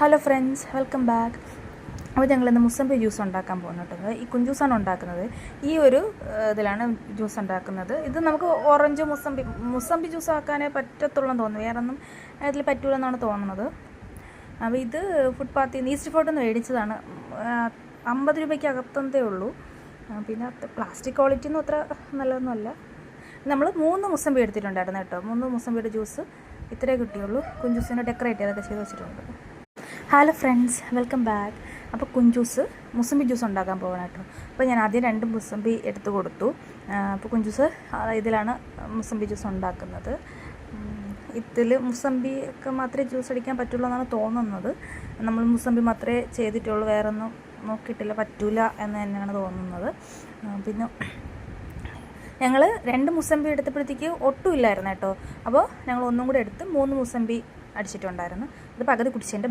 Hello friends, welcome back. അപ്പോൾ ഞങ്ങളിന്ന് mosambi juice ഉണ്ടാക്കാൻ പോകുന്നത്. ഈ കുഞ്ചൂസാണ് ഉണ്ടാക്കുന്നത്. ഈ ഒരു ഇതിലാണ് ജ്യൂസ് ഉണ്ടാക്കുന്നത്. ഇത് നമുക്ക് ഓറഞ്ച് മുസംബി ജ്യൂസ് ആക്കാനേ പറ്റത്തുള്ളൂ എന്ന് തോന്നുന്നു. വേറെ ഒന്നും അതിൽ പറ്റൂലെന്നാണ് തോന്നുന്നത്. അപ്പോൾ ഇത് ഫുട്പാത്തിൽ നിന്ന് ഈസ്റ്റ് ഫോർട്ടിൽ നിന്ന് മേടിച്ചതാണ്. 50 രൂപയ്ക്ക് അകത്തതേ ഉള്ളൂ. പിന്നെ പ്ലാസ്റ്റിക് ക്വാളിറ്റി ഒന്നും അത്ര നല്ലതൊന്നുമല്ല. നമ്മൾ 3 മുസംബി എടുത്തിട്ടുണ്ടായിരുന്നു കേട്ടോ. 3 മുസംബിയുടെ ജ്യൂസ് ഇത്രേ കിട്ടിയുള്ളൂ. കുഞ്ചൂസിനെ ഡെക്കറേറ്റ് ചെയ്തൊക്കെ ചെയ്ത് വെച്ചിട്ടുണ്ട്. Hello friends, welcome back. അപ്പോൾ മുസംബി ജ്യൂസ് ഉണ്ടാക്കാൻ പോകണം കേട്ടോ. അപ്പോൾ ഞാൻ ആദ്യം 2 മുസംബി എടുത്ത് കൊടുത്തു. അപ്പോൾ കുഞ്ചൂസ് ഇതിലാണ് മുസംബി ജ്യൂസ് ഉണ്ടാക്കുന്നത്. ഇതിൽ മുസംബി ഒക്കെ മാത്രമേ ജ്യൂസ് അടിക്കാൻ പറ്റുള്ളൂ എന്നാണ് തോന്നുന്നത്. നമ്മൾ മുസംബി മാത്രമേ ചെയ്തിട്ടുള്ളൂ, വേറൊന്നും നോക്കിയിട്ടില്ല, പറ്റൂല എന്ന് തന്നെയാണ് തോന്നുന്നത്. പിന്നെ ഞങ്ങൾ 2 മുസംബി എടുത്തപ്പോഴത്തേക്ക് ഒട്ടും ഇല്ലായിരുന്നു കേട്ടോ. അപ്പോൾ ഞങ്ങൾ ഒന്നും കൂടെ എടുത്ത് 3 മുസംബി അടിച്ചിട്ടുണ്ടായിരുന്നു. ഇത് പകുതി കുടിച്ചതിൻ്റെ